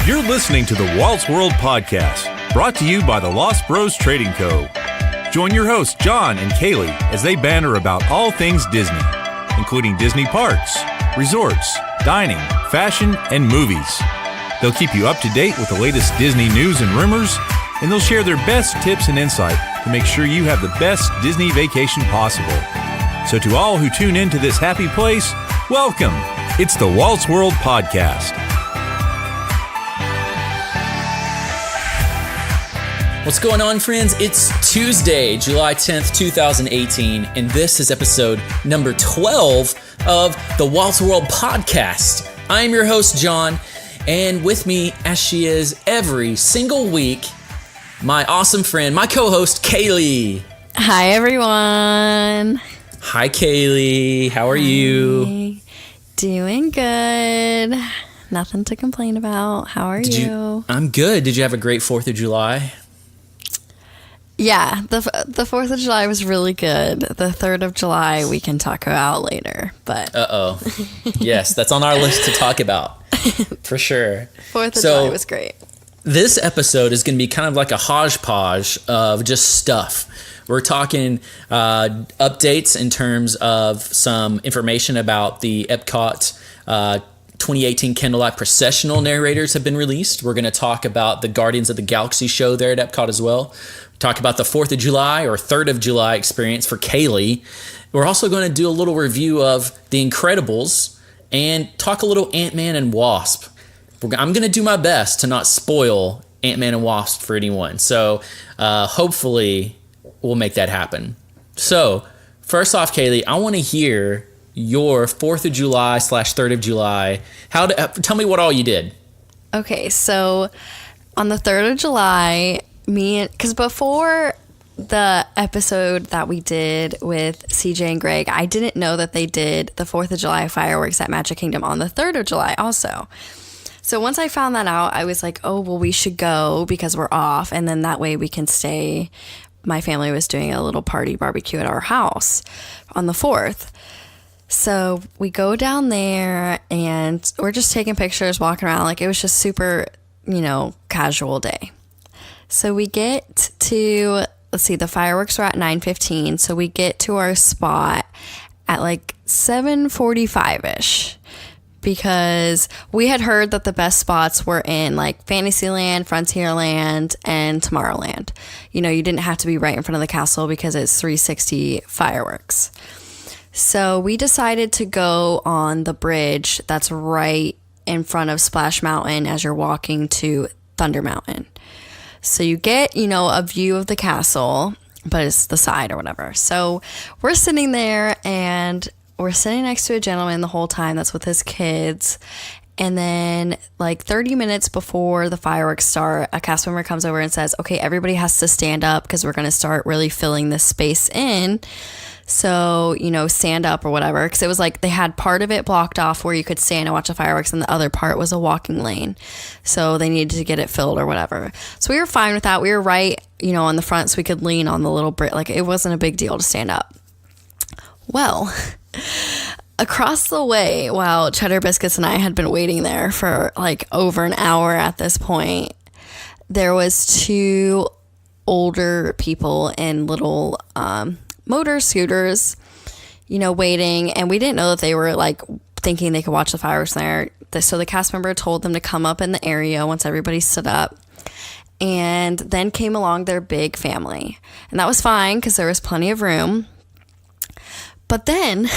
You're listening to the Walt's World Podcast, brought to you by the Lost Bros Trading Co. Join your hosts, John and Kaley, as they banter about all things Disney, including Disney parks, resorts, dining, fashion, and movies. They'll keep you up to date with the latest Disney news and rumors, and they'll share their best tips and insight to make sure you have the best Disney vacation possible. So to all who tune into this happy place, welcome. It's the Walt's World Podcast. What's going on, friends? It's Tuesday, July 10th, 2018, and this is episode number 12 of the Walt's World Podcast. I'm your host, John, and with me, as she is every single week, my awesome friend, my co-host, Kaley. Hi, everyone. Hi, Kaley. How are you? Doing good. Nothing to complain about. How are you? I'm good. Did you have a great 4th of July? Yeah, the 4th of July was really good. The 3rd of July we can talk about later, but... Uh-oh. Yes, that's on our list to talk about, for sure. 4th of July was great. This episode is going to be kind of like a hodgepodge of just stuff. We're talking updates in terms of some information about the EPCOT 2018 Candlelight Processional narrators have been released. We're going to talk about the Guardians of the Galaxy show there at EPCOT as well. Talk about the 4th of July or 3rd of July experience for Kaley. We're also going to do a little review of The Incredibles and talk a little Ant-Man and Wasp. I'm going to do my best to not spoil Ant-Man and Wasp for anyone. So hopefully we'll make that happen. So first off, Kaley, I want to hear your 4th of July / 3rd of July. Tell me what all you did. Okay, so on the 3rd of July... because before the episode that we did with CJ and Greg, I didn't know that they did the 4th of July fireworks at Magic Kingdom on the 3rd of July also. So once I found that out, I was like, oh, well, we should go because we're off. And then that way we can stay. My family was doing a little party barbecue at our house on the 4th. So we go down there and we're just taking pictures, walking around. Like it was just super, casual day. So we get to, the fireworks are at 9:15. So we get to our spot at like 7:45-ish because we had heard that the best spots were in like Fantasyland, Frontierland, and Tomorrowland. You didn't have to be right in front of the castle because it's 360 fireworks. So we decided to go on the bridge that's right in front of Splash Mountain as you're walking to Thunder Mountain. So you get, a view of the castle, but it's the side or whatever. So we're sitting there and we're sitting next to a gentleman the whole time that's with his kids. And then like 30 minutes before the fireworks start, a cast member comes over and says, okay, everybody has to stand up because we're going to start really filling this space in. So, stand up or whatever. Because it was like they had part of it blocked off where you could stand and watch the fireworks, and the other part was a walking lane. So they needed to get it filled or whatever. So we were fine with that. We were right, on the front so we could lean on the little bridge. Like it wasn't a big deal to stand up. Well, across the way, while Cheddar Biscuits and I had been waiting there for like over an hour at this point, there was 2 older people in little motor scooters, waiting, and we didn't know that they were like thinking they could watch the fireworks there. So the cast member told them to come up in the area once everybody stood up, and then came along their big family, and that was fine because there was plenty of room. But then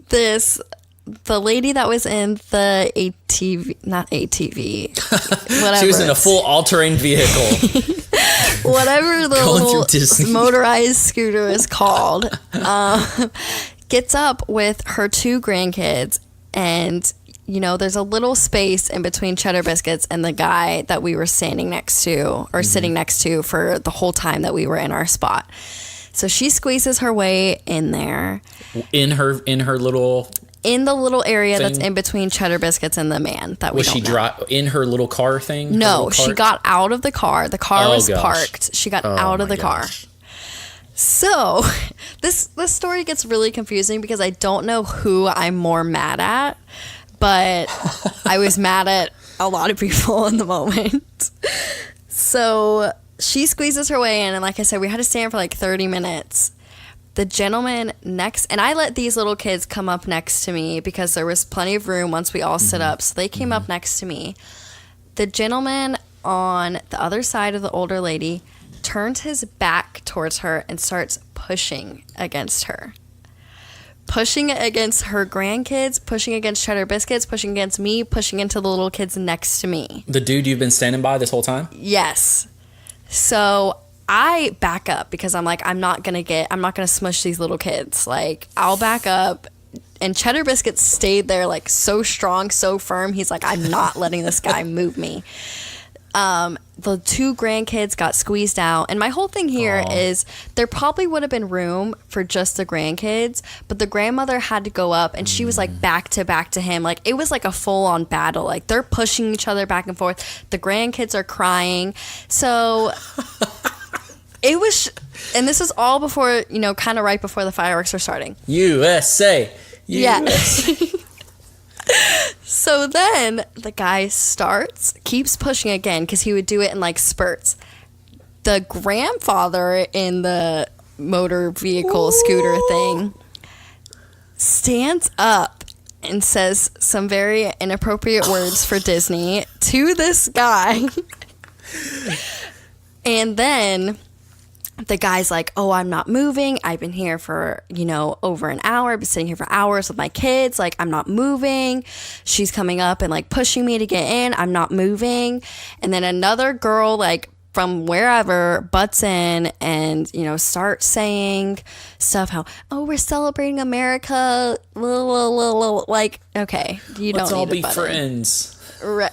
the lady that was in the not ATV, whatever. She was in a full all-terrain vehicle. Whatever the little motorized scooter is called, gets up with her 2 grandkids, and there's a little space in between Cheddar Biscuits and the guy that we were standing next to or sitting next to for the whole time that we were in our spot. So she squeezes her way in there. In the little area thing? That's in between Cheddar Biscuits and the man that we don't know. In her little car thing? No, she got out of the car. The car was parked. She got out of the car. So this story gets really confusing because I don't know who I'm more mad at, but I was mad at a lot of people in the moment. So she squeezes her way in, and like I said, we had to stand for like 30 minutes. The gentleman next, and I let these little kids come up next to me because there was plenty of room once we all stood up, so they came up next to me. The gentleman on the other side of the older lady turns his back towards her and starts pushing against her. Pushing against her grandkids, pushing against Cheddar Biscuits, pushing against me, pushing into the little kids next to me. The dude you've been standing by this whole time? Yes. So I back up because I'm like, I'm not gonna smush these little kids. Like, I'll back up. And Cheddar Biscuits stayed there like so strong, so firm. He's like, I'm not letting this guy move me. The two grandkids got squeezed out. And my whole thing here is there probably would have been room for just the grandkids, but the grandmother had to go up and she was like back to him. Like, it was like a full on battle. Like, they're pushing each other back and forth. The grandkids are crying. So it was, and this is all before, kind of right before the fireworks are starting. USA. Yeah. So then the guy keeps pushing again because he would do it in like spurts. The grandfather in the motor vehicle scooter thing stands up and says some very inappropriate words for Disney to this guy. And then the guy's like, oh, I'm not moving. I've been here for, over an hour. I've been sitting here for hours with my kids. Like, I'm not moving. She's coming up and like pushing me to get in. I'm not moving. And then another girl, like from wherever, butts in and, starts saying stuff how, oh, we're celebrating America. Like, okay, you Let's don't all need be friends.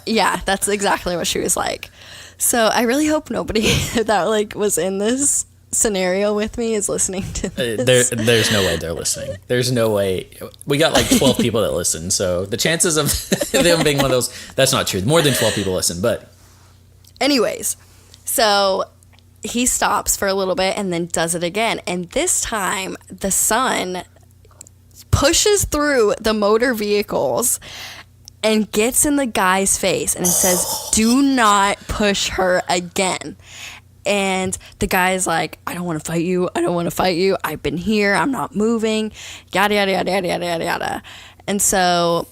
Yeah, that's exactly what she was like. So I really hope nobody that like was in this scenario with me is listening to this. There's no way they're listening. There's no way. We got like 12 people that listen, so the chances of them being one of those, that's not true. More than 12 people listen, but anyways, so he stops for a little bit and then does it again, and this time the son pushes through the motor vehicles and gets in the guy's face and says, do not push her again. And the guy's like, I don't want to fight you. I don't want to fight you. I've been here. I'm not moving. Yada, yada, yada, yada, yada, yada, yada. And so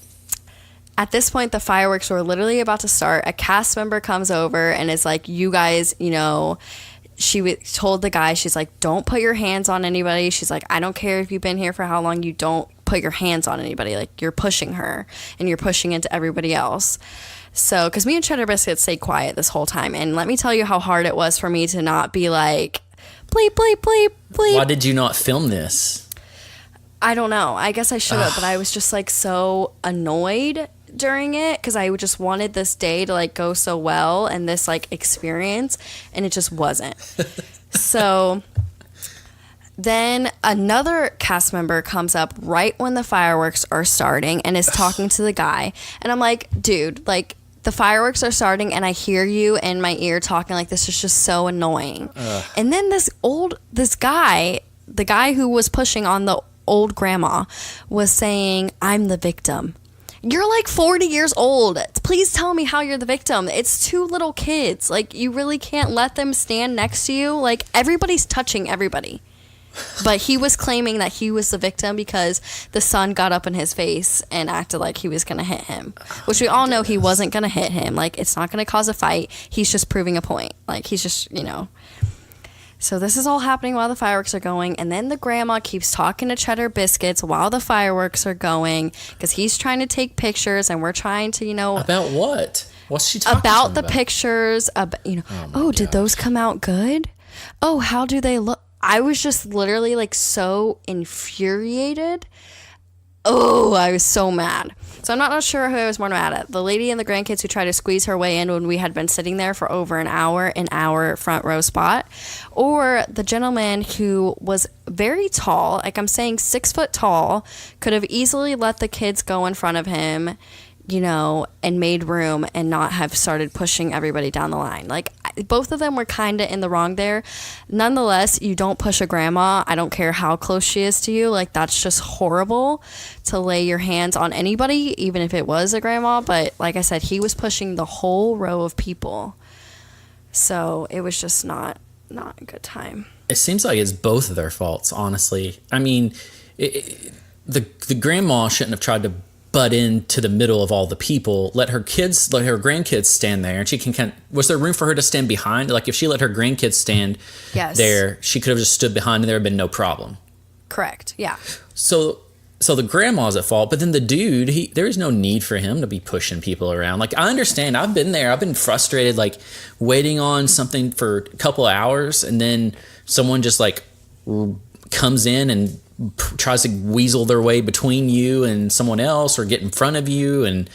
at this point, the fireworks were literally about to start. A cast member comes over and is like, you guys, she told the guy, she's like, don't put your hands on anybody. She's like, I don't care if you've been here for how long, you don't put your hands on anybody. Like, you're pushing her and you're pushing into everybody else. So, because me and Cheddar Biscuit stayed quiet this whole time. And let me tell you how hard it was for me to not be like, bleep, bleep, bleep, bleep. Why did you not film this? I don't know. I guess I should have, but I was just like so annoyed during it because I just wanted this day to like go so well and this like experience, and it just wasn't. So then another cast member comes up right when the fireworks are starting and is talking to the guy, and I'm like, dude, like, the fireworks are starting and I hear you in my ear talking like this is just so annoying. And then this guy, the guy who was pushing on the old grandma, was saying, I'm the victim. You're like 40 years old. Please tell me how you're the victim. It's two little kids. Like, you really can't let them stand next to you. Like, everybody's touching everybody. But he was claiming that he was the victim because the son got up in his face and acted like he was going to hit him, which we all know he wasn't going to hit him. Like, it's not going to cause a fight. He's just proving a point. Like, he's just, So this is all happening while the fireworks are going. And then the grandma keeps talking to Cheddar Biscuits while the fireworks are going because he's trying to take pictures and we're trying to, About what? What's she talking about? The pictures. Did those come out good? Oh, how do they look? I was just literally like so infuriated. Oh, I was so mad. So I'm not sure who I was more mad at. The lady and the grandkids who tried to squeeze her way in when we had been sitting there for over an hour in our front row spot, or the gentleman who was very tall, like I'm saying 6 foot tall, could have easily let the kids go in front of him, and made room and not have started pushing everybody down the line. Like, both of them were kind of in the wrong there. Nonetheless, you don't push a grandma. I don't care how close she is to you. Like, that's just horrible to lay your hands on anybody, even if it was a grandma. But like I said, he was pushing the whole row of people. So it was just not a good time. It seems like it's both of their faults, honestly. I mean, the grandma shouldn't have tried to butt into the middle of all the people. Let her grandkids stand there, and she can was there room for her to stand behind? Like, if she let her grandkids stand there, she could have just stood behind, and there would have been no problem. Correct. Yeah. So the grandma's at fault, but then the dude, there is no need for him to be pushing people around. Like, I understand. I've been there. I've been frustrated, like, waiting on something for a couple of hours, and then someone just, like, comes in and tries to weasel their way between you and someone else, or get in front of you, and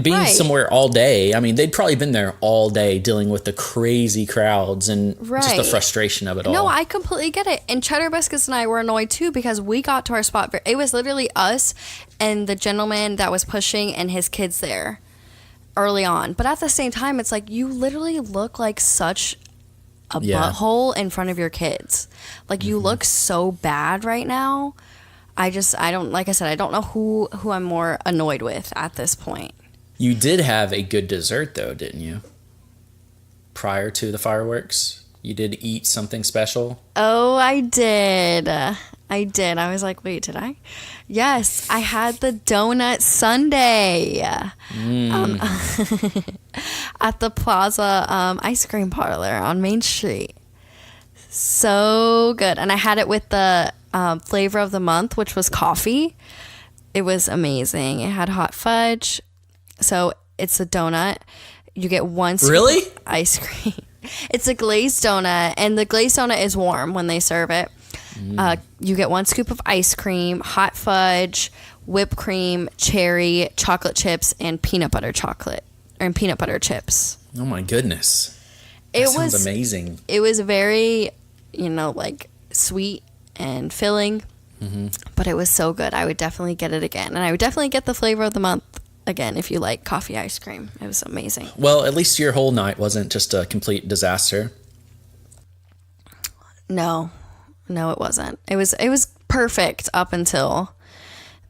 being somewhere all day. I mean, they'd probably been there all day dealing with the crazy crowds and just the frustration of it all. No, I completely get it. And Cheddar Biscuits and I were annoyed too, because we got to our spot. It was literally us and the gentleman that was pushing and his kids there early on. But at the same time, it's like, you literally look like such a butthole in front of your kids. Like, you look so bad right now. I don't, like I said, I don't know who I'm more annoyed with at this point. You did have a good dessert, though, didn't you? Prior to the fireworks, you did eat something special. Oh, I did. I was like, wait, did I? Yes, I had the donut sundae at the Plaza ice cream parlor on Main Street. So good. And I had it with the flavor of the month, which was coffee. It was amazing. It had hot fudge. So it's a donut. You get one scoop of ice cream. It's a glazed donut, and the glazed donut is warm when they serve it. You get one scoop of ice cream, hot fudge, whipped cream, cherry, chocolate chips, and peanut butter chips. Oh my goodness. That sounds amazing. It was very, like, sweet and filling, but it was so good. I would definitely get it again, and I would definitely get the flavor of the month again if you like coffee ice cream. It was amazing. Well, at least your whole night wasn't just a complete disaster. No, it wasn't. It was perfect up until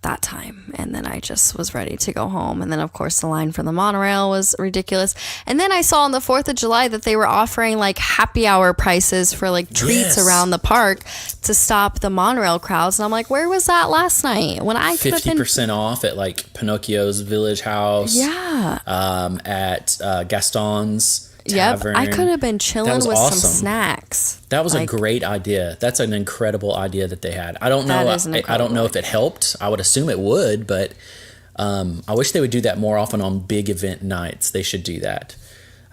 that time, and then I just was ready to go home. And then, of course, the line for the monorail was ridiculous. And then I saw on the 4th of July that they were offering, like, happy hour prices for, like, treats around the park to stop the monorail crowds. And I'm like, where was that last night when I could have been 50% off at, like, Pinocchio's Village House? At Gaston's Tavern. I could have been chilling with awesome. some snacks. That was a great idea. That's an incredible idea that they had. I don't know. I don't know if it helped. I would assume it would, but I wish they would do that more often on big event nights. They should do that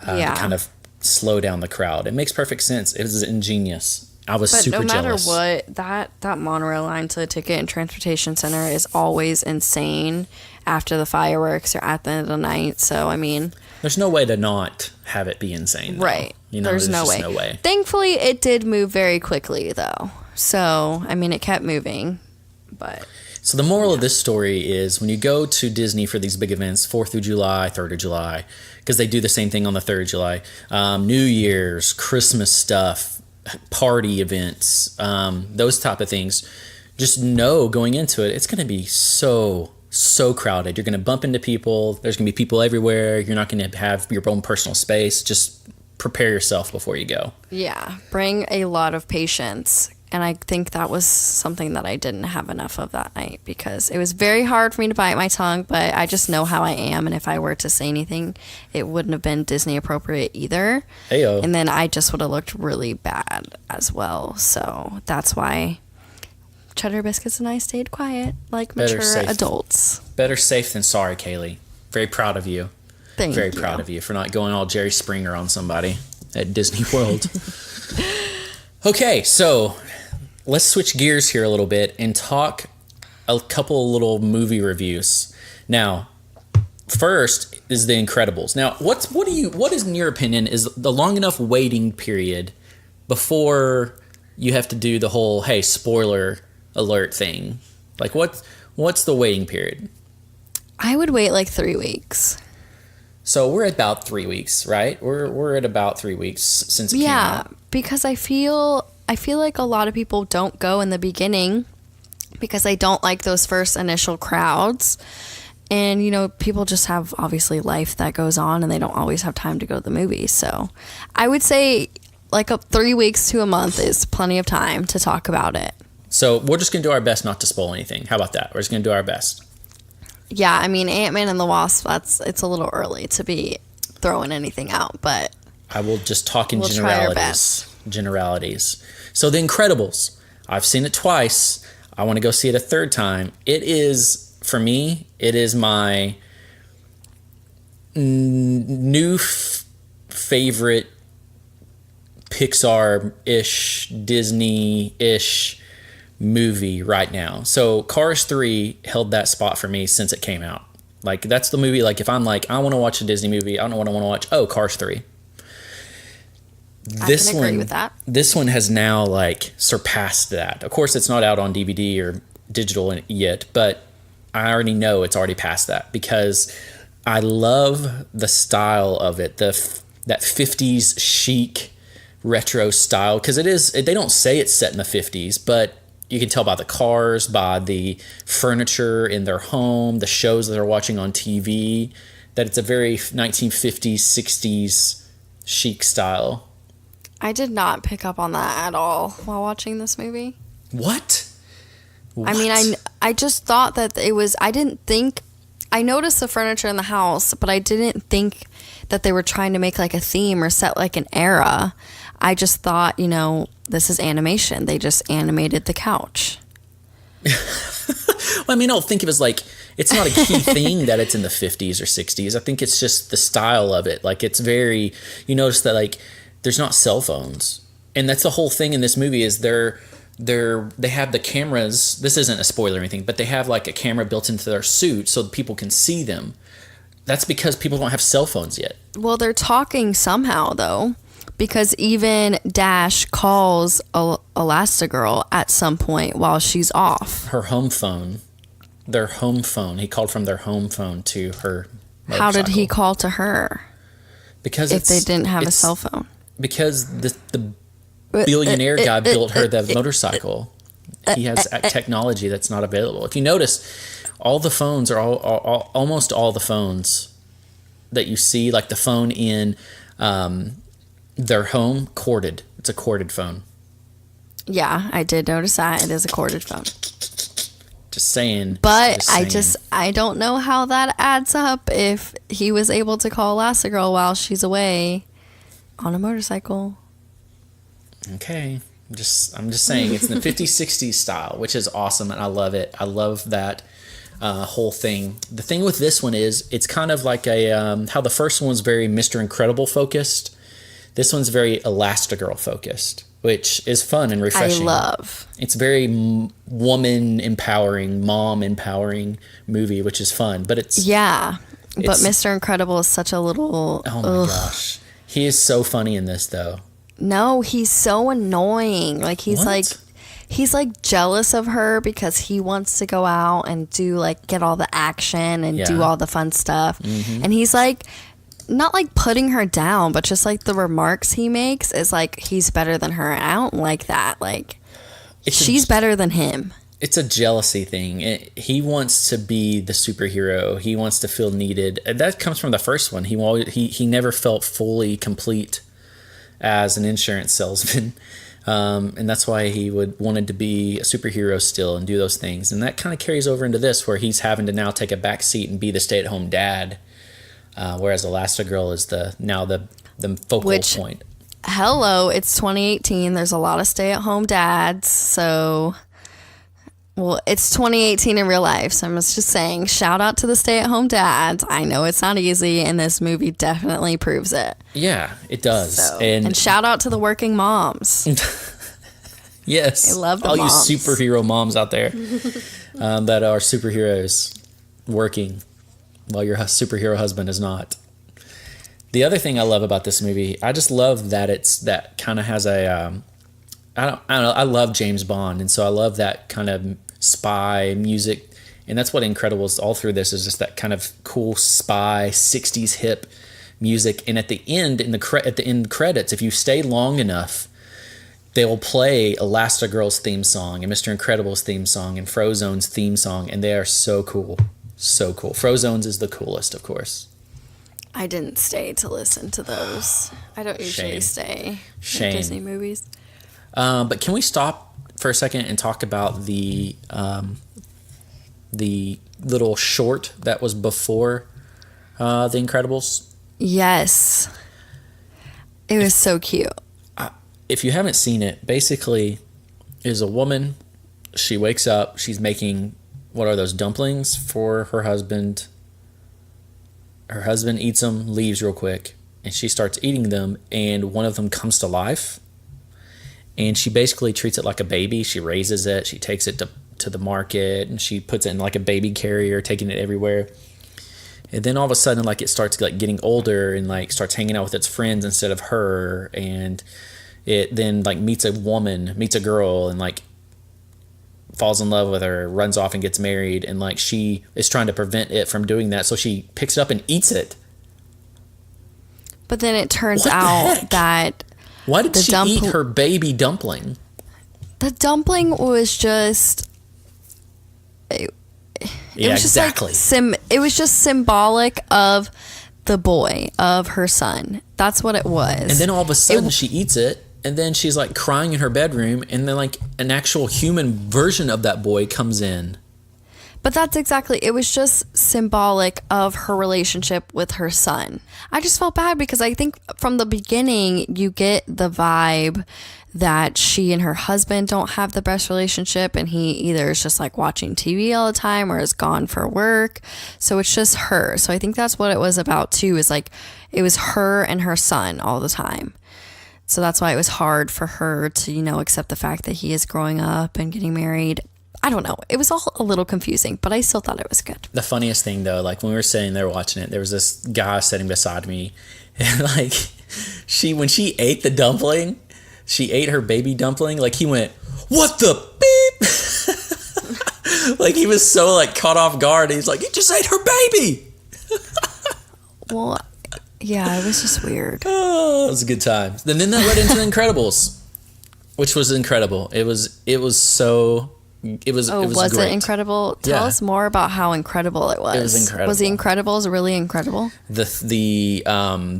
to kind of slow down the crowd. It makes perfect sense. It was ingenious. I was super jealous. No matter what, that monorail line to the Ticket and Transportation Center is always insane after the fireworks or at the end of the night. So, I mean, there's no way to not have it be insane, though. Right. There's no way. Thankfully, it did move very quickly, though. So, I mean, it kept moving. But so the moral of this story is, when you go to Disney for these big events, 4th of July, 3rd of July, because they do the same thing on the 3rd of July, New Year's, Christmas stuff, party events, those type of things, just know going into it, it's going to be so crowded. You're going to bump into people. There's going to be people everywhere. You're not going to have your own personal space. Just prepare yourself before you go. Yeah, bring a lot of patience. And I think that was something that I didn't have enough of that night, because it was very hard for me to bite my tongue, but I just know how I am. And if I were to say anything, it wouldn't have been Disney appropriate either. Heyo. And then I just would have looked really bad as well. So that's why Cheddar Biscuits and I stayed quiet like mature adults. Better safe than sorry, Kaley. Very proud of you. Thank you. Very proud of you for not going all Jerry Springer on somebody at Disney World. Okay, so let's switch gears here a little bit and talk a couple little movie reviews. Now, first is The Incredibles. Now, what is in your opinion is the long enough waiting period before you have to do the whole, hey, spoiler alert thing? Like, what's the waiting period? I would wait like 3 weeks. So we're at about 3 weeks, right? We're at about 3 weeks since it came out. Yeah, because I feel like a lot of people don't go in the beginning because they don't like those first initial crowds. And, you know, people just have obviously life that goes on and they don't always have time to go to the movies. So I would say like 3 weeks to a month is plenty of time to talk about it. So we're just going to do our best not to spoil anything. How about that? We're just going to do our best. Yeah, I mean, Ant-Man and the Wasp, it's a little early to be throwing anything out, but I will just talk in we'll try our generalities. So The Incredibles. I've seen it twice. I want to go see it a third time. It is, for me, it is my new favorite Pixar-ish, Disney-ish movie right now. So Cars 3 held that spot for me since it came out. Like, that's the movie, like, if I'm like, I want to watch a Disney movie, I don't know what I want to watch. Oh, Cars 3. I can agree with that. This one has now, like, surpassed that. Of course, it's not out on DVD or digital yet, but I already know it's already past that because I love the style of it, that 50s chic retro style, because they don't say it's set in the 50s, but you can tell by the cars, by the furniture in their home, the shows that they're watching on TV, that it's a very 1950s, 60s chic style. I did not pick up on that at all while watching this movie. What? I mean, I just thought that it was, I noticed the furniture in the house, but I didn't think that they were trying to make like a theme or set like an era. I just thought, you know, this is animation. They just animated the couch. Well, I mean, I don't think of it as like, it's not a key thing that it's in the 50s or 60s. I think it's just the style of it. Like, it's very, you notice that like, there's not cell phones. And that's the whole thing in this movie is they have the cameras. This isn't a spoiler or anything, but they have like a camera built into their suit so that people can see them. That's because people don't have cell phones yet. Well, they're talking somehow though, because even Dash calls Elastigirl at some point while she's off. Her home phone. Their home phone. He called from their home phone to her motorcycle. How did he call to her? Because if they didn't have a cell phone. Because the billionaire guy built her the motorcycle. He has technology that's not available. If you notice, all the phones are almost all the phones that you see, like the phone in their home, corded. It's a corded phone. Yeah, I did notice that. It is a corded phone. Just saying. But I don't know how that adds up if he was able to call Elastigirl while she's away on a motorcycle. Okay. I'm just saying it's in the 50s, 60s style, which is awesome, and I love it. I love that whole thing. The thing with this one is it's kind of like how the first one was very Mr. Incredible focused. This one's very Elastigirl focused, which is fun and refreshing. I love. It's very woman empowering, mom empowering movie, which is fun. But but Mr. Incredible is such a little. Oh my gosh, he is so funny in this though. No, he's so annoying. Like he's like jealous of her because he wants to go out and do like get all the action and do all the fun stuff, and he's like. Not like putting her down, but just like the remarks he makes is like he's better than her. I don't like that. Like she's better than him. It's a jealousy thing. He wants to be the superhero. He wants to feel needed. That comes from the first one. He never felt fully complete as an insurance salesman, and that's why he wanted to be a superhero still and do those things. And that kind of carries over into this, where he's having to now take a back seat and be the stay-at-home dad. Whereas Elastigirl is the focal point. Hello, it's 2018. There's a lot of stay-at-home dads. So, it's 2018 in real life. So I'm just saying, shout out to the stay-at-home dads. I know it's not easy, and this movie definitely proves it. Yeah, it does. So, and shout out to the working moms. Yes, I love the all moms. you superhero moms out there that are superheroes working. While your superhero husband is not. The other thing I love about this movie, I just love that that kind of has I don't know. I love James Bond, and so I love that kind of spy music And that's what Incredibles all through this is, just that kind of cool spy 60s hip music. And at the end, at the end credits, if you stay long enough, they will play Elastigirl's theme song and Mr. Incredible's theme song and Frozone's theme song, and they are so cool. So cool. Frozone's is the coolest, of course. I didn't stay to listen to those. I don't usually stay in Disney movies. But can we stop for a second and talk about the little short that was before The Incredibles? Yes. It was so cute. If you haven't seen it, basically is a woman. She wakes up. She's making, what are those, dumplings for her husband. Her husband eats them, leaves real quick, and she starts eating them, and one of them comes to life. And she basically treats it like a baby. She raises it. She takes it to the market, and she puts it in like a baby carrier, taking it everywhere. And then all of a sudden, like, it starts like getting older and like starts hanging out with its friends instead of her. And it then like meets a girl, and like falls in love with her, runs off and gets married. And like she is trying to prevent it from doing that, so she picks it up and eats it. But then it turns out that why did she eat her baby dumpling? The dumpling was just it was exactly. Just like it was just symbolic of the boy, of her son. That's what it was. And then all of a sudden she eats it, and then she's like crying in her bedroom, and then like an actual human version of that boy comes in. But that's exactly, it was just symbolic of her relationship with her son. I just felt bad because I think from the beginning you get the vibe that she and her husband don't have the best relationship, and he either is just like watching TV all the time or is gone for work. So it's just her. So I think that's what it was about too, is like it was her and her son all the time. So that's why it was hard for her to, accept the fact that he is growing up and getting married. I don't know. It was all a little confusing, but I still thought it was good. The funniest thing though, like when we were sitting there watching it, there was this guy sitting beside me, and like when she ate the dumpling, she ate her baby dumpling, like he went, "What the beep?" Like he was so like caught off guard. He's like, "You just ate her baby." Well, yeah, it was just weird. Oh, it was a good time. And then that led into The Incredibles, which was incredible. It was was great. It incredible? Tell us more about how incredible it was. It was incredible. Was The Incredibles really incredible? The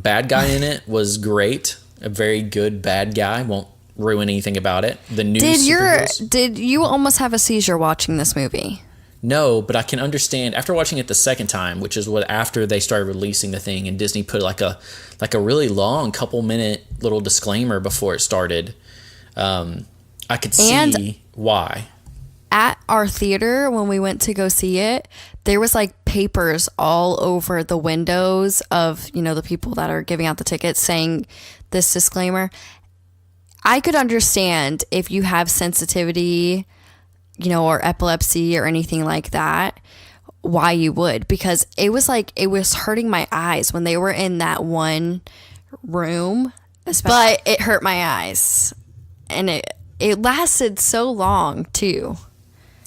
bad guy in it was great. A very good bad guy. Won't ruin anything about it. The new Did you almost have a seizure watching this movie? No, but I can understand after watching it the second time, which is after they started releasing the thing, and Disney put like a really long couple minute little disclaimer before it started. I could see why. At our theater, when we went to go see it, there was like papers all over the windows of, the people that are giving out the tickets saying this disclaimer. I could understand if you have sensitivity, or epilepsy or anything like that, why you would, because it was hurting my eyes when they were in that one room, but it hurt my eyes, and it lasted so long too.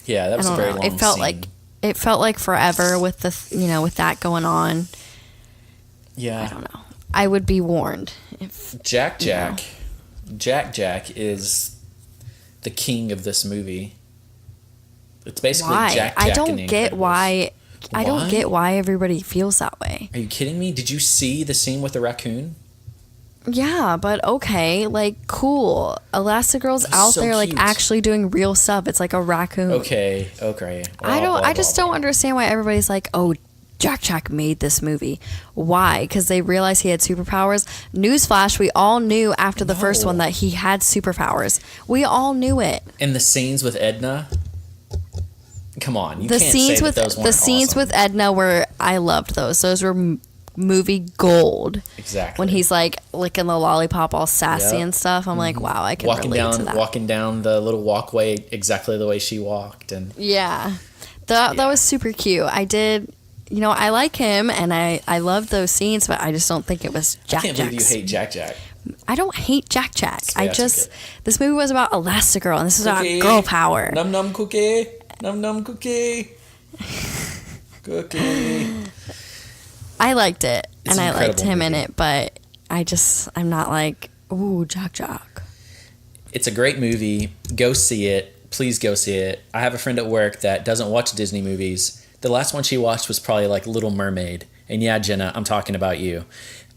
Yeah, that was a very long It felt scene. it felt like forever with the with that going on. Yeah, I don't know. I would be warned if Jack is the king of this movie. It's basically why? Jack. I don't get why. I don't get why everybody feels that way. Are you kidding me? Did you see the scene with the raccoon? Yeah, but okay, like cool. Elastigirl's out so there, like cute. actually doing real stuff. It's like a raccoon. Okay. I just don't understand why everybody's like, oh, Jack made this movie. Why? Because they realized he had superpowers. Newsflash: we all knew after the first one that he had superpowers. We all knew it. And the scenes with Edna. Come on, you can't say that those weren't the scenes awesome. with Edna were, I loved those. Those were movie gold. Exactly. When he's like licking the lollipop all sassy and stuff, I'm like, wow, I can relate to that. Walking down the little walkway exactly the way she walked, and that was super cute. I did, I like him, and I love those scenes, but I just don't think it was Jack. I can't believe you hate Jack. I don't hate Jack. Yeah, This movie was about Elastigirl, and this is about girl power. Num num cookie. Num num cookie. Cookie. I liked it, It's and an I liked incredible him in movie. it, but I'm not like, ooh, Jock. It's a great movie. Go see it. Please go see it. I have a friend at work that doesn't watch Disney movies. The last one she watched was probably like Little Mermaid. And yeah, Jenna, I'm talking about you.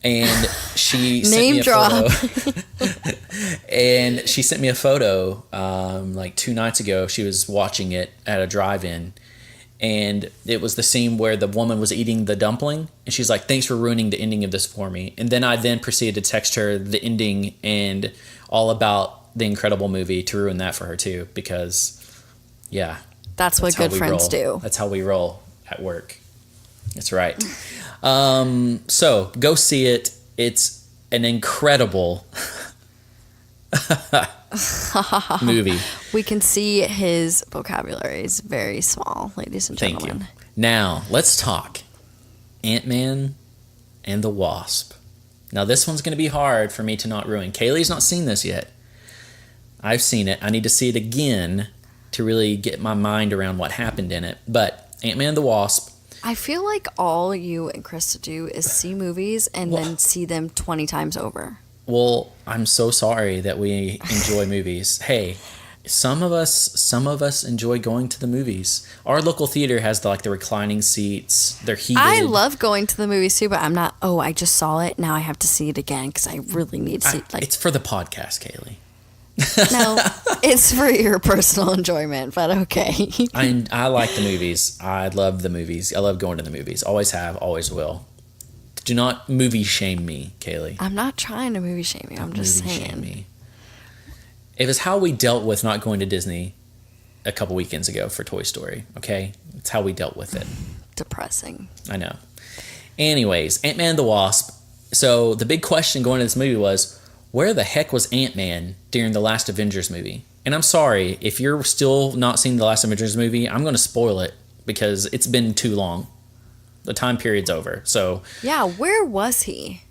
And she sent me a photo. And she sent me a photo like 2 nights ago. She was watching it at a drive-in. And it was the scene where the woman was eating the dumpling. And she's like, thanks for ruining the ending of this for me. And then I proceeded to text her the ending and all about the incredible movie to ruin that for her too. Because, yeah. That's what good friends roll. do. That's how we roll at work. That's right. So go see it. It's an incredible movie. We can see his vocabulary is very small, ladies and Thank gentlemen. you. Now, let's talk Ant-Man and the Wasp. Now, this one's going to be hard for me to not ruin. Kaylee's not seen this yet. I've seen it. I need to see it again to really get my mind around what happened in it. But Ant-Man and the Wasp. I feel like all you and Krista do is see movies and then see them 20 times over. Well, I'm so sorry that we enjoy movies. Hey, some of us enjoy going to the movies. Our local theater has the reclining seats. They're heated. I love going to the movies too, but I'm not, I just saw it. Now I have to see it again because I really need to see it. It's for the podcast, Kaley. No, it's for your personal enjoyment, but okay. I like the movies. I love the movies. I love going to the movies. Always have, always will. Do not movie shame me, Kaley. I'm not trying to movie shame you. I'm just Movie saying. shame me. It was how we dealt with not going to Disney a couple weekends ago for Toy Story, okay? It's how we dealt with it. Depressing. I know. Anyways, Ant-Man and the Wasp. So the big question going into this movie was, where the heck was Ant-Man during the last Avengers movie? And I'm sorry, if you're still not seeing the last Avengers movie, I'm going to spoil it because it's been too long. The time period's over. So yeah, where was he?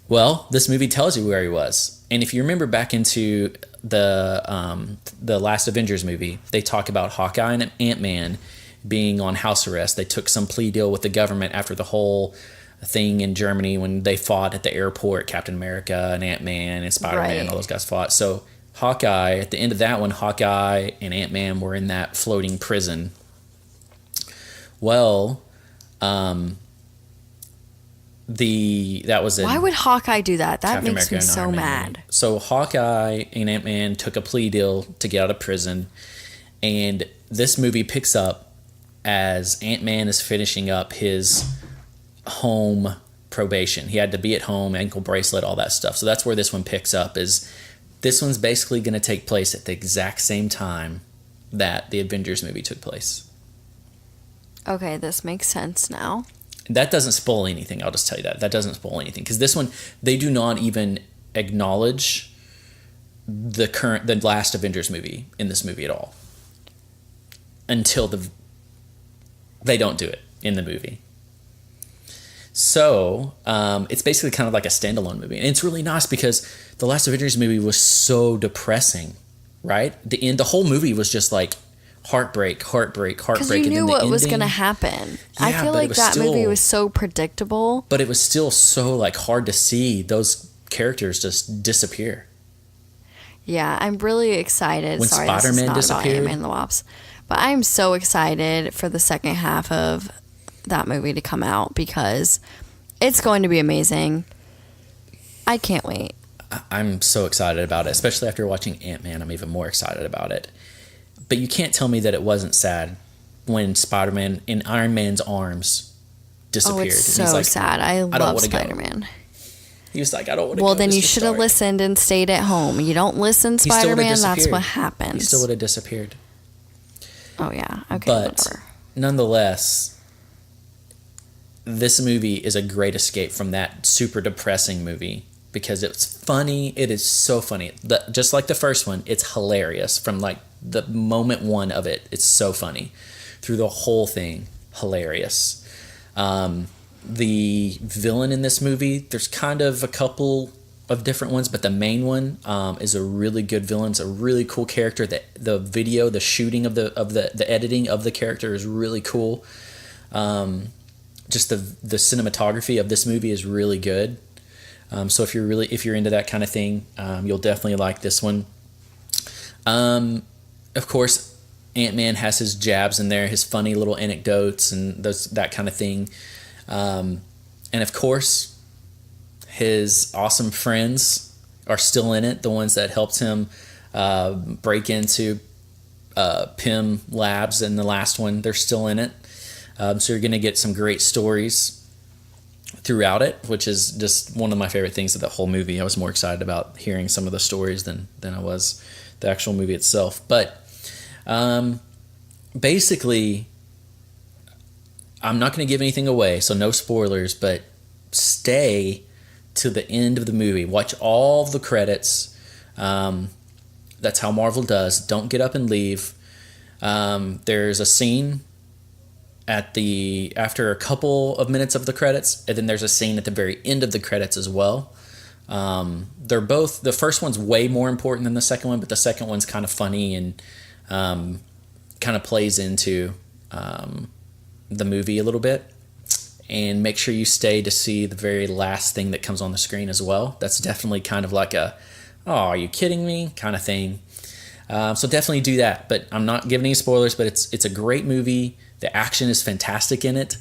Well, this movie tells you where he was. And if you remember back into the last Avengers movie, they talk about Hawkeye and Ant-Man being on house arrest. They took some plea deal with the government after the whole thing in Germany when they fought at the airport, Captain America and Ant-Man and Spider-Man, all those guys fought. So Hawkeye, at the end of that one, Hawkeye and Ant-Man were in that floating prison. Well, that was it. Why would Hawkeye do that? That Captain makes America me and so Iron Man mad. movie. So Hawkeye and Ant-Man took a plea deal to get out of prison, and this movie picks up as Ant-Man is finishing up his home probation. He had to be at home, ankle bracelet, all that stuff. So that's where this one picks up. Is this one's basically going to take place at the exact same time that the Avengers movie took place. Okay, this makes sense now. That doesn't spoil anything. I'll just tell you that. That doesn't spoil anything. Because this one, they do not even acknowledge the last Avengers movie in this movie at all. Until they don't do it in the movie. So, it's basically kind of like a standalone movie. And it's really nice because the last Avengers movie was so depressing, right? The whole movie was just like heartbreak. Because you knew what was going to happen. Yeah, I feel like that movie was so predictable. But it was still so hard to see those characters just disappear. Yeah, I'm really excited. When Sorry, Spider-Man this is not disappeared. about Ant-Man and the Wasp. But I'm so excited for the second half of that movie to come out because it's going to be amazing. I can't wait. I'm so excited about it, especially after watching Ant-Man. I'm even more excited about it. But you can't tell me that it wasn't sad when Spider-Man in Iron Man's arms disappeared. Oh, it's And so he's sad. I love Spider-Man. He was like, I don't want to go. Well, then you should have listened and stayed at home. You don't listen, Spider-Man, that's what happens. He still would have disappeared. Oh, yeah. Okay, But whatever. nonetheless, this movie is a great escape from that super depressing movie because it's funny. It is so funny. Just like the first one, it's hilarious from like the moment one of it. It's so funny through the whole thing. Hilarious. The villain in this movie, there's kind of a couple of different ones, but the main one is a really good villain. It's a really cool character. The shooting of the editing of the character is really cool. Just the cinematography of this movie is really good. So if you're into that kind of thing, you'll definitely like this one. Of course, Ant-Man has his jabs in there, his funny little anecdotes and that kind of thing. And of course, his awesome friends are still in it. The ones that helped him break into PIM Labs in the last one, they're still in it. So you're going to get some great stories throughout it, which is just one of my favorite things of the whole movie. I was more excited about hearing some of the stories than I was the actual movie itself. But basically, I'm not going to give anything away, so no spoilers, but stay to the end of the movie. Watch all the credits. That's how Marvel does. Don't get up and leave. There's a scene after a couple of minutes of the credits, and then there's a scene at the very end of the credits as well. They're both, the first one's way more important than the second one, but the second one's kind of funny and kind of plays into the movie a little bit. And make sure you stay to see the very last thing that comes on the screen as well. That's definitely kind of like a, oh, are you kidding me kind of thing. So definitely do that. But I'm not giving any spoilers, but it's a great movie. The action is fantastic in it.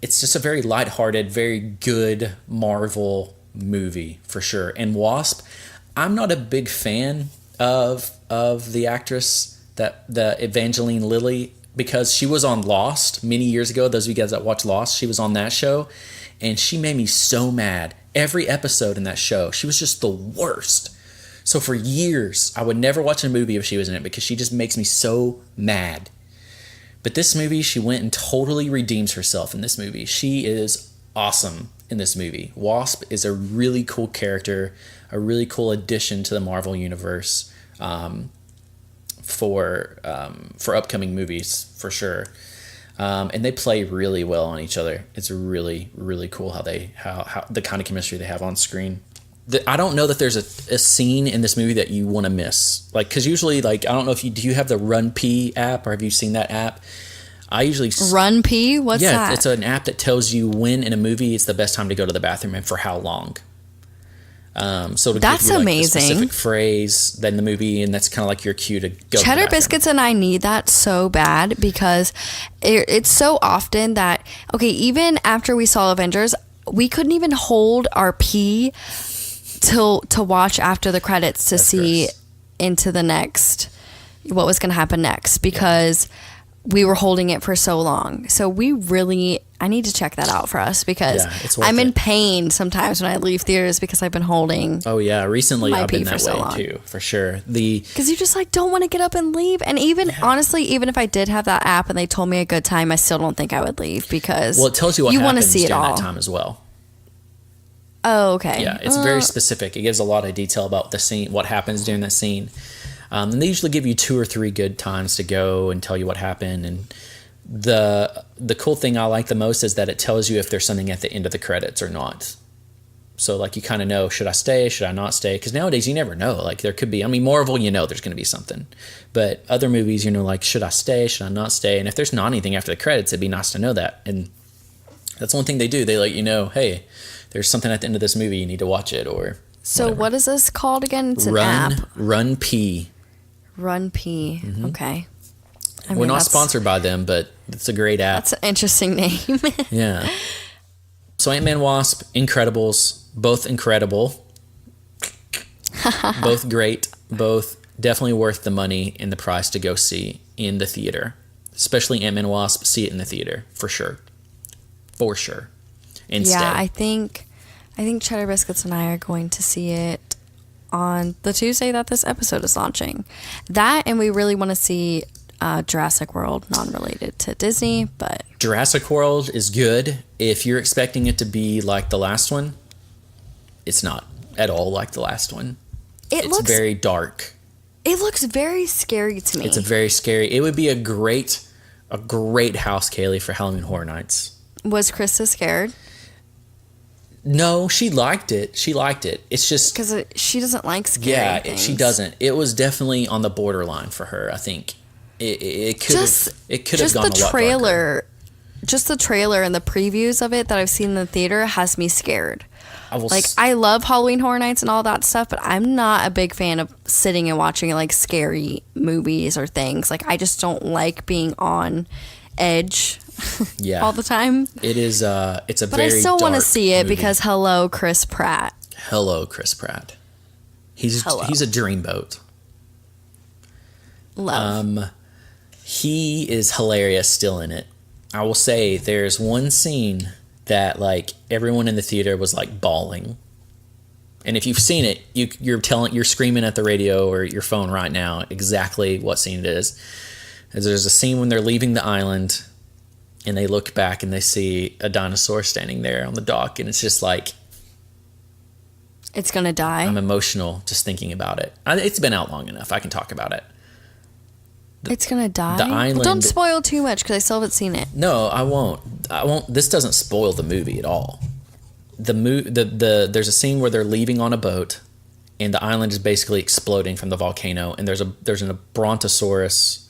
It's just a very lighthearted, very good Marvel movie for sure. And Wasp, I'm not a big fan of the actress, the Evangeline Lilly, because she was on Lost many years ago. Those of you guys that watch Lost, she was on that show, and she made me so mad. Every episode in that show, she was just the worst. So for years, I would never watch a movie if she was in it because she just makes me so mad. But this movie, she went and totally redeems herself in this movie. She is awesome in this movie. Wasp is a really cool character, a really cool addition to the Marvel Universe. For upcoming movies for sure, and they play really well on each other. It's really, really cool how the kind of chemistry they have on screen. I don't know that there's a scene in this movie that you want to miss, like, because usually, like, I don't know if do you have the Run P app, or have you seen that app? I usually Run P. What's that? Yeah, it's an app that tells you when in a movie it's the best time to go to the bathroom and for how long. So that's give you, like, amazing. A specific phrase then the movie, and that's kind of like your cue to go. Cheddar Biscuits and I need that so bad because it's so often that, okay, even after we saw Avengers, we couldn't even hold our pee to watch after the credits to see into the next, what was going to happen next, because we were holding it for so long. So I need to check that out for us, because I'm in pain sometimes when I leave theaters because I've been holding. Oh yeah, recently I've been that so way too, for sure. Because you just like don't want to get up and leave. And even honestly, even if I did have that app and they told me a good time, I still don't think I would leave, because it tells you what happens want to see it during all. that time as well. Oh, okay. Yeah, it's very specific. It gives a lot of detail about the scene, what happens during that scene. And they usually give you 2 or 3 good times to go and tell you what happened. And the cool thing I like the most is that it tells you if there's something at the end of the credits or not. So, like, you kind of know, should I stay? Should I not stay? Because nowadays you never know. Like, there could be, Marvel, there's going to be something. But other movies, like, should I stay? Should I not stay? And if there's not anything after the credits, it'd be nice to know that. And that's one thing they do. They let you know, hey, there's something at the end of this movie, you need to watch it, or so whatever. What is this called again? It's an app. app. Run P. Run P. Mm-hmm. Okay. We're not sponsored by them, but it's a great app. That's an interesting name. Yeah. So Ant-Man Wasp, Incredibles, both incredible. Both great. Both definitely worth the money and the price to go see in the theater. Especially Ant-Man Wasp, see it in the theater, for sure. For sure. And yeah, stay. I think Cheddar Biscuits and I are going to see it on the Tuesday that this episode is launching. That, and we really want to see Jurassic World, non-related to Disney, but Jurassic World is good. If you're expecting it to be like the last one, it's not at all like the last one. It's very dark. It looks very scary to me. It's a very scary. It would be a great house, Kaley, for Halloween Horror Nights. Was Krista scared? No, she liked it. It's just because she doesn't like scary things. She doesn't. It was definitely on the borderline for her. I think it could have gone a lot darker. Just the trailer and the previews of it that I've seen in the theater has me scared. I love Halloween Horror Nights and all that stuff, but I'm not a big fan of sitting and watching like scary movies or things. Like, I just don't like being on edge all the time. It is it's a but very I still want to dark see it movie. because hello Chris Pratt. He's a dreamboat. Love. He is hilarious still in it. I will say there's one scene that like everyone in the theater was like bawling. And if you've seen it, you're screaming at the radio or your phone right now exactly what scene it is. There's a scene when they're leaving the island and they look back and they see a dinosaur standing there on the dock, and it's just like, it's gonna die. I'm emotional just thinking about it. It's been out long enough. I can talk about it. It's gonna die. The island. But don't spoil too much because I still haven't seen it. No, I won't. This doesn't spoil the movie at all. There's a scene where they're leaving on a boat, and the island is basically exploding from the volcano, and there's a brontosaurus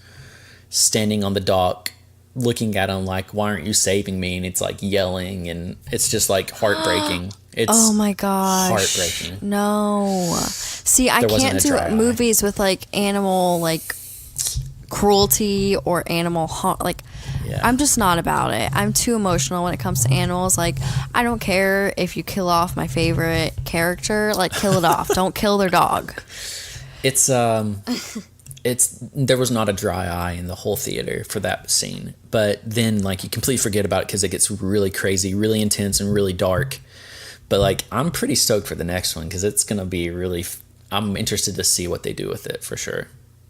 standing on the dock, looking at him like, "Why aren't you saving me?" And it's like yelling, and it's just like heartbreaking. It's oh my gosh, heartbreaking. No, see, I can't do movies with like animal like cruelty or animal I'm just not about it. I'm too emotional when it comes to animals. Like, I don't care if you kill off my favorite character, like, kill it off. Don't kill their dog. There was not a dry eye in the whole theater for that scene. But then, like, you completely forget about it because it gets really crazy, really intense, and really dark. But, like, I'm pretty stoked for the next one because it's going to be really... I'm interested to see what they do with it, for sure,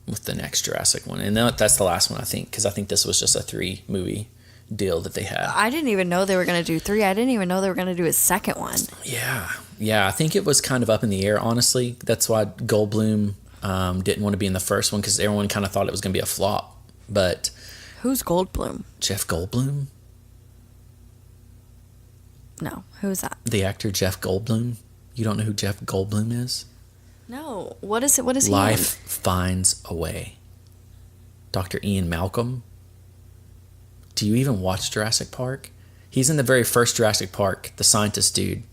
with the next Jurassic one. And that's the last one, I think, because I think this was just a 3-movie deal that they had. I didn't even know they were going to do 3. I didn't even know they were going to do a second one. Yeah, I think it was kind of up in the air, honestly. That's why Goldblum didn't want to be in the first one, because everyone kind of thought it was going to be a flop. But who's Goldblum? Jeff Goldblum? No, who's that? The actor Jeff Goldblum. You don't know who Jeff Goldblum is? No. What is it? What is he Life Finds a Way. Dr. Ian Malcolm. Do you even watch Jurassic Park? He's in the very first Jurassic Park, the scientist dude.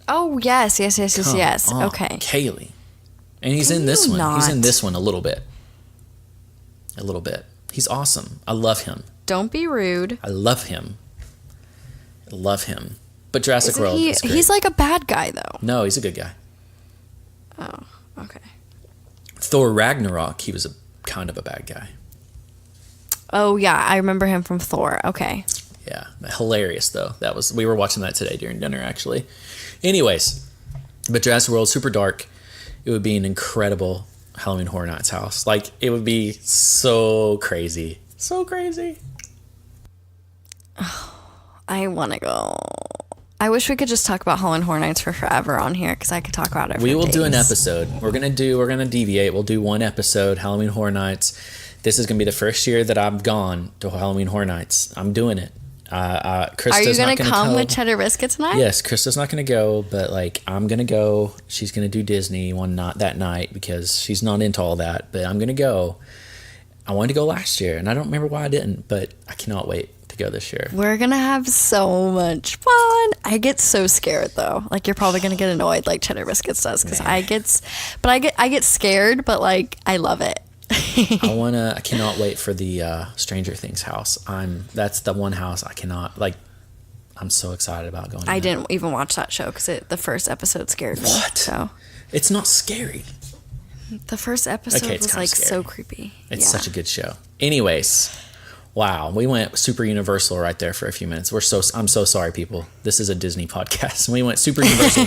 Oh, yes. Come on, okay. Kaley. And he's in this one. He's in this one a little bit. He's awesome. I love him. Don't be rude. I love him. But Jurassic World is great. He's like a bad guy, though. No, he's a good guy. Oh, okay. Thor Ragnarok, he was kind of a bad guy. Oh, yeah. I remember him from Thor. Okay. Yeah. Hilarious, though. We were watching that today during dinner, actually. Anyways, but Jurassic World, super dark. It would be an incredible Halloween Horror Nights house. Like, it would be so crazy. So crazy. I want to go. I wish we could just talk about Halloween Horror Nights for forever on here, because I could talk about it for We will days. do an episode. We're gonna deviate. We'll do one episode, Halloween Horror Nights. This is gonna be the first year that I've gone to Halloween Horror Nights. I'm doing it. Krista's Are you gonna come with Cheddar Biscuit tonight? Yes, Krista's not gonna go, but like I'm gonna go. She's gonna do Disney that night because she's not into all that. But I'm gonna go. I wanted to go last year, and I don't remember why I didn't, but I cannot wait to go this year. We're gonna have so much fun. I get so scared though. Like, you're probably gonna get annoyed like Cheddar Biscuits does, because I get scared, but like I love it. I cannot wait for the Stranger Things house. That's the one house I cannot, like, I'm so excited about going. I didn't even watch that show because the first episode scared me. What? So it's not scary. The first episode was like scary. So creepy. It's such a good show. Anyways, wow, we went super universal right there for a few minutes. I'm so sorry, people. This is a Disney podcast. We went super universal.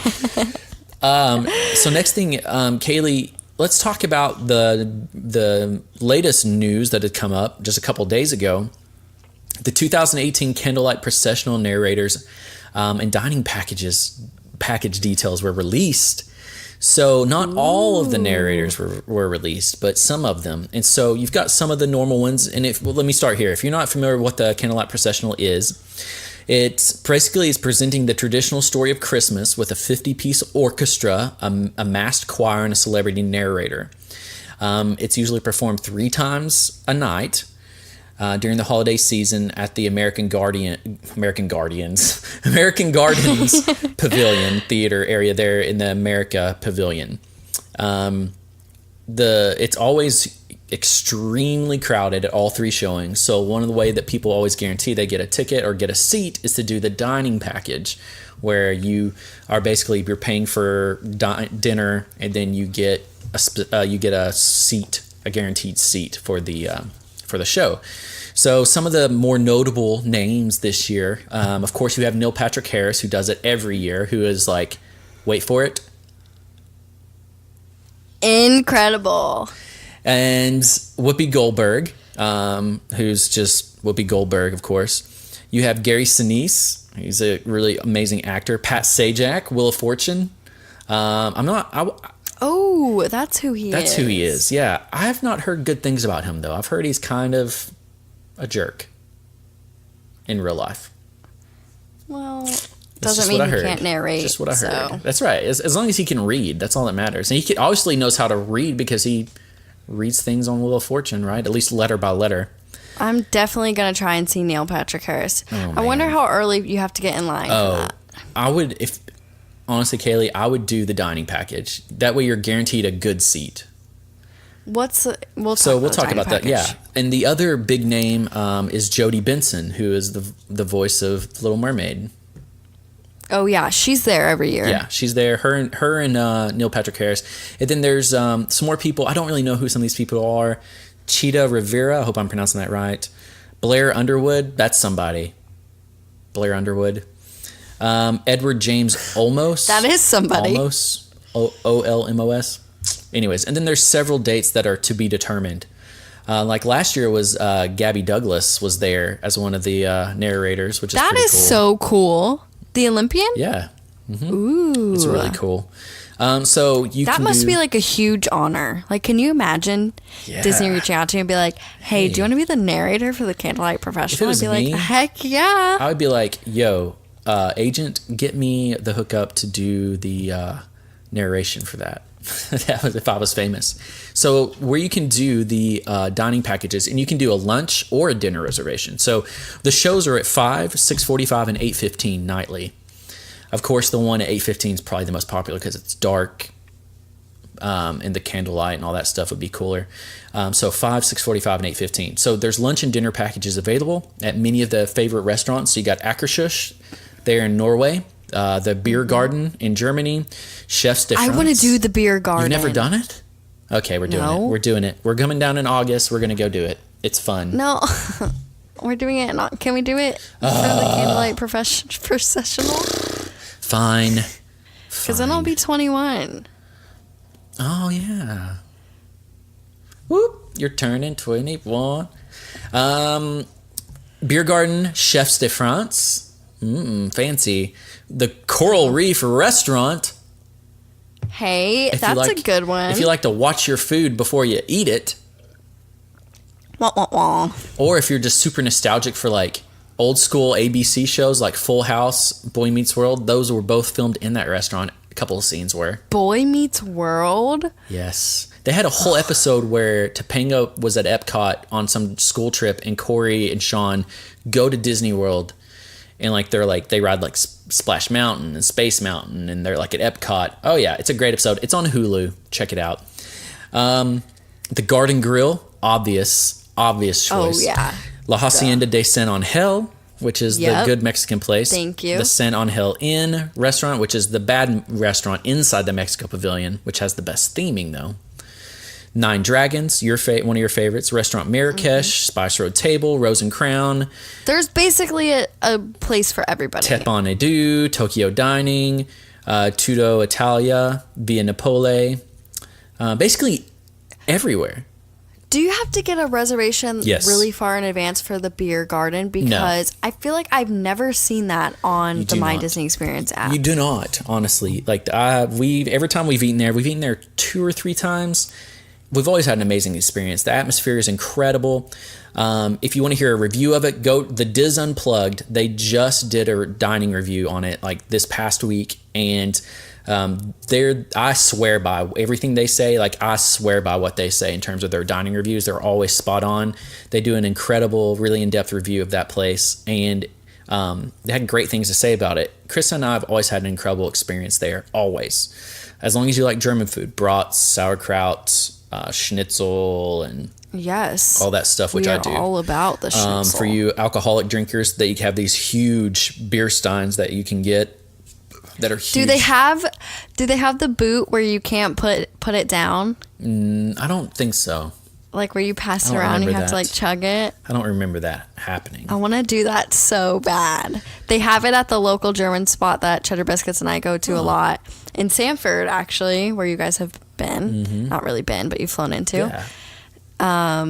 So next thing, Kaley, let's talk about the latest news that had come up just a couple days ago. The 2018 Candlelight Processional narrators and dining package details were released. So not all of the narrators were released, but some of them. And so you've got some of the normal ones. And let me start here. If you're not familiar with what the Candlelight Processional is, It's basically is presenting the traditional story of Christmas with a 50-piece orchestra, a masked choir, and a celebrity narrator. It's usually performed 3 times a night during the holiday season at the American Gardens Pavilion Theater area there in the America Pavilion. It's always extremely crowded at all 3 showings. So one of the way that people always guarantee they get a ticket or get a seat is to do the dining package, where you're paying for dinner, and then you get a seat, a guaranteed seat for the show. So some of the more notable names this year, of course, you have Neil Patrick Harris, who does it every year, who is like, wait for it, incredible. And Whoopi Goldberg, who's just Whoopi Goldberg, of course. You have Gary Sinise. He's a really amazing actor. Pat Sajak, Wheel of Fortune. That's who he is. That's who he is, yeah. I have not heard good things about him, though. I've heard he's kind of a jerk in real life. Well, doesn't mean he can't narrate. Just what I heard. That's right. As long as he can read, that's all that matters. And he obviously knows how to read because he reads things on Wheel of Fortune, right? At least letter by letter. I'm definitely going to try and see Neil Patrick Harris. Oh, I wonder how early you have to get in line for that. Honestly, Kaley, I would do the dining package. That way you're guaranteed a good seat. We'll talk about that, yeah. And the other big name is Jodie Benson, who is the voice of Little Mermaid. Oh, yeah. She's there every year. Yeah, she's there. Her and Neil Patrick Harris. And then there's some more people. I don't really know who some of these people are. Cheetah Rivera. I hope I'm pronouncing that right. Blair Underwood. That's somebody. Blair Underwood. Edward James Olmos. That is somebody. Olmos. Olmos. Anyways, and then there's several dates that are to be determined. Like last year was Gabby Douglas was there as one of the narrators, which is pretty cool. That is so cool. The Olympian? Yeah. Mm-hmm. Ooh. It's really cool. So that must be like a huge honor. Like, can you imagine Disney reaching out to you and be like, hey, do you want to be the narrator for the Candlelight Professional? I'd be like, heck yeah. I would be like, yo, agent, get me the hookup to do the narration for that. That was if I was famous. So where you can do the dining packages, and you can do a lunch or a dinner reservation. So the shows are at 5, 6:45, and 8:15 nightly. Of course, the one at 8:15 is probably the most popular because it's dark, and the candlelight and all that stuff would be cooler. So 5, 6:45, and 8:15. So there's lunch and dinner packages available at many of the favorite restaurants. So you got Akershus there in Norway. The Beer Garden in Germany, Chefs de France. I want to do the Beer Garden. You've never done it? Okay, we're doing it. We're doing it. We're coming down in August. We're going to go do it. It's fun. No, we're doing it. Can we do it for the Candlelight Processional? Fine. Because then I'll be 21. Oh, yeah. Whoop. You're turning 21. Beer Garden, Chefs de France. Fancy. The Coral Reef Restaurant. Hey, that's a good one. If you like to watch your food before you eat it. Wah, wah, wah. Or if you're just super nostalgic for like old school ABC shows like Full House, Boy Meets World, those were both filmed in that restaurant. A couple of scenes were. Boy Meets World? Yes. They had a whole episode where Topanga was at EPCOT on some school trip, and Corey and Sean go to Disney World. And they ride like Splash Mountain and Space Mountain, and they're like at Epcot. Oh yeah, it's a great episode. It's on Hulu. Check it out. The Garden Grill, obvious choice. Oh yeah. La Hacienda de San Angel, which is the good Mexican place. Thank you. The San Angel Inn restaurant, which is the bad restaurant inside the Mexico Pavilion, which has the best theming though. Nine Dragons, one of your favorites. Restaurant Marrakesh, Spice Road Table, Rose and Crown. There's basically a place for everybody. Tepon Edu, Tokyo Dining, Tutto Italia, Via Napoli. Basically everywhere. Do you have to get a reservation really far in advance for the Beer Garden? Because I feel like I've never seen that on the My Disney Experience app. You do not, honestly. Like every time we've eaten there 2 or 3 times. we've always had an amazing experience. The atmosphere is incredible. If you want to hear a review of it, go the Diz Unplugged. They just did a dining review on it like this past week, and I swear by everything they say. Like, I swear by what they say in terms of their dining reviews. They're always spot on. They do an incredible, really in-depth review of that place, and they had great things to say about it. Chris and I have always had an incredible experience there, always. As long as you like German food, brats, sauerkraut, schnitzel, and yes, all that stuff, which I do. All about the schnitzel. For you alcoholic drinkers, that you have these huge beer steins that you can get that are huge. Do they have the boot where you can't put it down? I don't think so. Like where you pass it around, you have to like chug it. I don't remember that happening. I want to do that so bad. They have it at the local German spot that Cheddar Biscuits and I go to a lot in Sanford, actually, where you guys have been. Mm-hmm. Not really been, but you've flown into. Yeah. I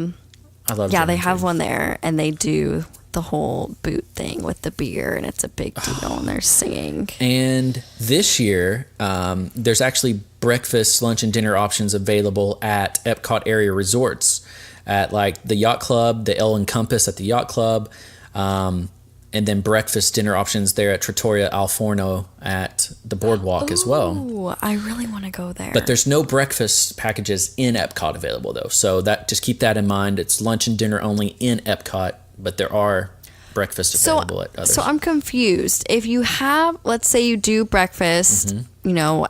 love. Yeah, German they have food. one there, and they do the whole boot thing with the beer, and it's a big deal, and they're singing. And this year, there's actually breakfast, lunch, and dinner options available at EPCOT area resorts, at like the Yacht Club, the El Encompass at the Yacht Club, and then breakfast, dinner options there at Trattoria Al Forno at the Boardwalk as well. Oh, I really want to go there. But there's no breakfast packages in EPCOT available though, so that just keep that in mind. It's lunch and dinner only in EPCOT, but there are breakfast available at others. So I'm confused. If you have, let's say you do breakfast,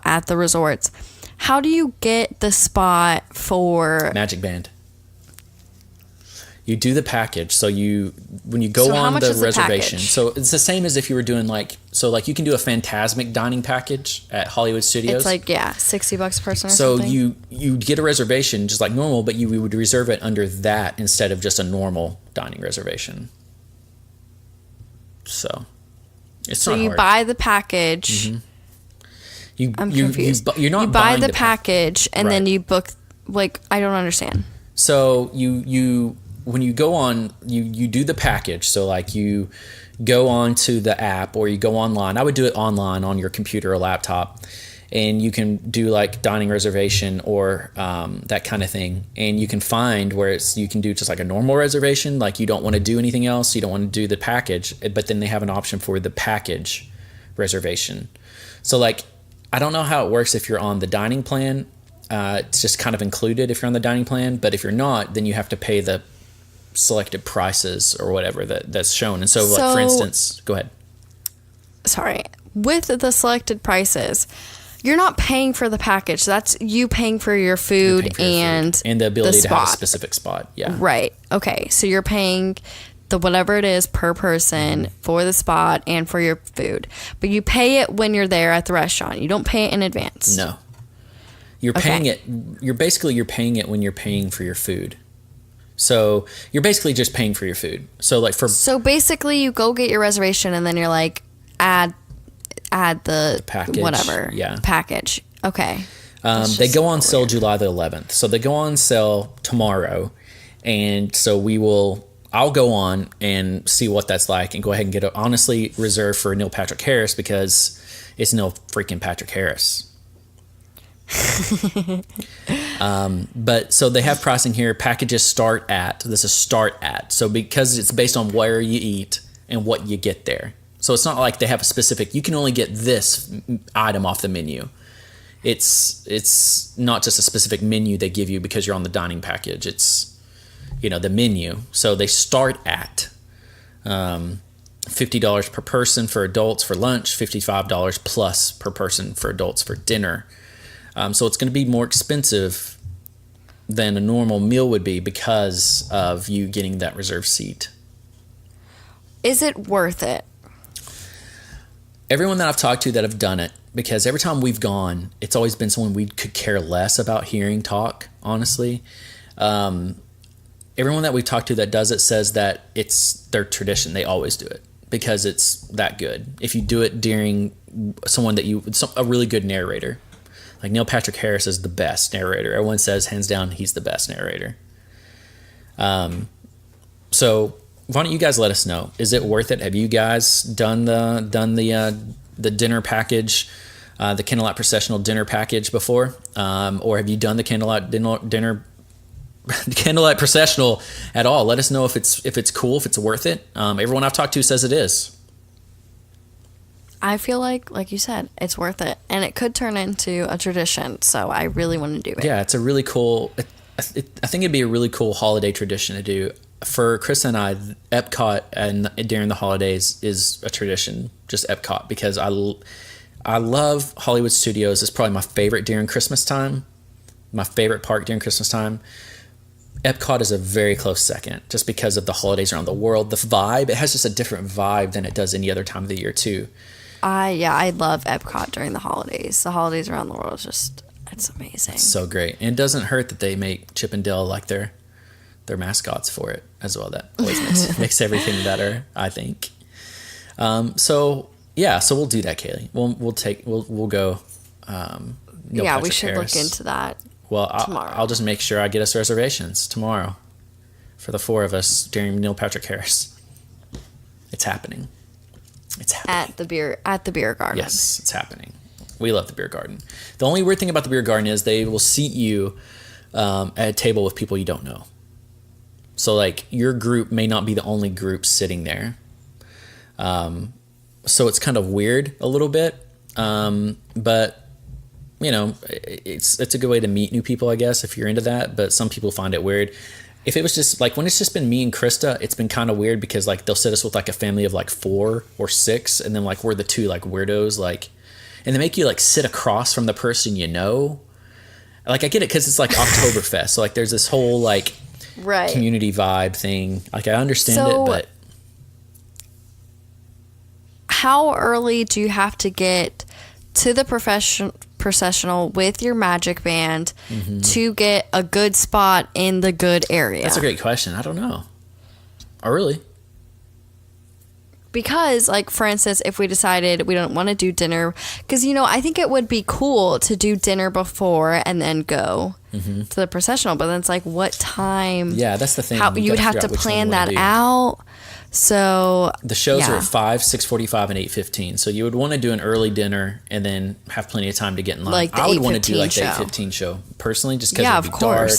at the resorts, how do you get the spot for Magic Band? You do the package. So when you go on the reservation, so it's the same as if you were doing you can do a Phantasmic dining package at Hollywood Studios. It's like, $60 a person or so something. you get a reservation just like normal, but we would reserve it under that instead of just a normal dining reservation. So it's not hard. You buy the package. Mm-hmm. I'm confused. You're not you buy buying the package and then you book. Like, I don't understand. So you when you go on, you do the package. So like you go on to the app or you go online. I would do it online on your computer or laptop, and you can do like dining reservation or that kind of thing. And you can find where you can do just like a normal reservation, like you don't want to do anything else, you don't want to do the package, but then they have an option for the package reservation. So like, I don't know how it works if you're on the dining plan. It's just kind of included if you're on the dining plan, but if you're not, then you have to pay the selected prices or whatever that's shown. And so like, for instance, go ahead. Sorry. With the selected prices, you're not paying for the package. That's you paying for your food and the ability to have a specific spot. Yeah. Right. Okay. So you're paying the whatever it is per person for the spot and for your food. But you pay it when you're there at the restaurant. You don't pay it in advance. No. You're paying it. You're paying it when you're paying for your food. So you're basically just paying for your food. So basically you go get your reservation and then you're like, add the package, package. Okay. They go on sale July the 11th. So they go on sale tomorrow, and so I'll go on and see what that's like and go ahead and get it honestly reserved for Neil Patrick Harris because it's Neil freaking Patrick Harris. But so they have pricing here. Packages start at so because it's based on where you eat and what you get there. So it's not like they have a specific, you can only get this item off the menu. It's not just a specific menu they give you because you're on the dining package. It's, the menu. So they start at $50 per person for adults for lunch, $55 plus per person for adults for dinner. So it's going to be more expensive than a normal meal would be because of you getting that reserved seat. Is it worth it? Everyone that I've talked to that have done it, because every time we've gone, it's always been someone we could care less about hearing talk, honestly. Everyone that we've talked to that does it says that it's their tradition. They always do it because it's that good. If you do it during a really good narrator. Like Neil Patrick Harris is the best narrator. Everyone says hands down he's the best narrator. So why don't you guys let us know? Is it worth it? Have you guys done the dinner package, the Candlelight Processional dinner package before, or have you done the Candlelight dinner Candlelight Processional at all. Let us know if it's cool, if it's worth it. Everyone I've talked to says it is. I feel like you said, it's worth it, and it could turn into a tradition. So I really want to do it. Yeah, it's a really cool. I think it'd be a really cool holiday tradition to do. For Chris and I, EPCOT and during the holidays is a tradition. Just EPCOT, because I love Hollywood Studios. It's probably my favorite during Christmas time. My favorite park during Christmas time. EPCOT is a very close second, just because of the holidays around the world. The vibe, it has just a different vibe than it does any other time of the year too. I love EPCOT during the holidays. The holidays around the world is just, it's amazing. It's so great. And it doesn't hurt that they make Chip and Dale like their mascots for it as well. That always makes everything better, I think. So we'll do that, Kaley. We'll go. Neil yeah, Patrick we should Harris. look into that. Well, tomorrow. I'll just make sure I get us reservations tomorrow for the 4 of us during Neil Patrick Harris. It's happening. It's happening. At the beer garden. Yes, it's happening. We love the beer garden. The only weird thing about the beer garden is they will seat you at a table with people you don't know. So like your group may not be the only group sitting there. So it's kind of weird a little bit. But you know, it's a good way to meet new people, I guess, if you're into that. But some people find it weird. If it was just like when it's just been me and Krista, it's been kind of weird because like they'll sit us with like a family of like 4 or 6, and then like we're the 2 like weirdos, like, and they make you like sit across from the person you know. Like I get it because it's like Oktoberfest, so like there's this whole like community vibe thing. Like I understand it, but how early do you have to get to the processional with your magic band to get a good spot in the good area? That's a great question. I don't know. Oh, really? Because, like, for instance, if we decided we don't want to do dinner, because, you know, I think it would be cool to do dinner before and then go to the processional. But then it's like, what time? Yeah, that's the thing. You would have to plan that out. So the shows are at 5, 6:45, and 8:15. So you would want to do an early dinner and then have plenty of time to get in line. Like the I would want to do like the 8:15 8:15 show personally, just because it would be dark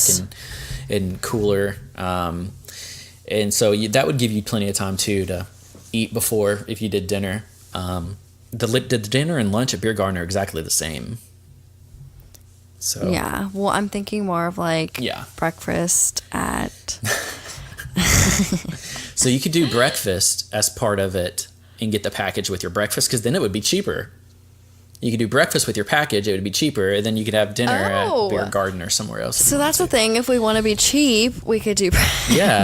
and cooler. And so that would give you plenty of time too to eat before if you did dinner. The dinner and lunch at Beer Garden are exactly the same. So yeah, well, I'm thinking more of like breakfast at. So you could do breakfast as part of it and get the package with your breakfast, because then it would be cheaper. You could do breakfast with your package, it would be cheaper, and then you could have dinner at Beer Garden or somewhere else. So that's the thing. If we want to be cheap, we could do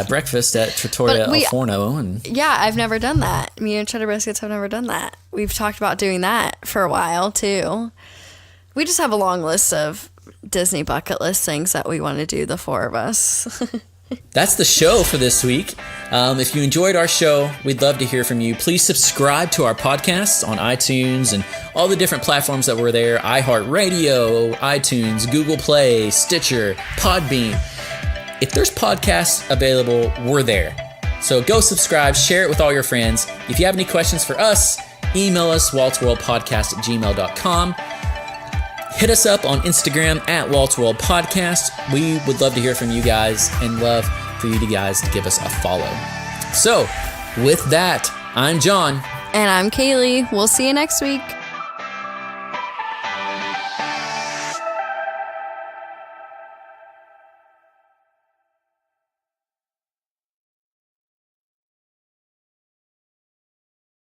breakfast at Trattoria Al Forno. Yeah, I've never done that. Me and Cheddar Biscuits have never done that. We've talked about doing that for a while, too. We just have a long list of Disney bucket list things that we want to do, the 4 of us. That's the show for this week. If you enjoyed our show, we'd love to hear from you. Please subscribe to our podcasts on iTunes and all the different platforms that we're there. iHeartRadio, iTunes, Google Play, Stitcher, Podbean. If there's podcasts available, we're there. So go subscribe, share it with all your friends. If you have any questions for us, email us, waltzworldpodcast@gmail.com. Hit us up on Instagram at waltzworldpodcast. We would love to hear from you guys and love for you guys to give us a follow. So, with that, I'm John. And I'm Kaley. We'll see you next week.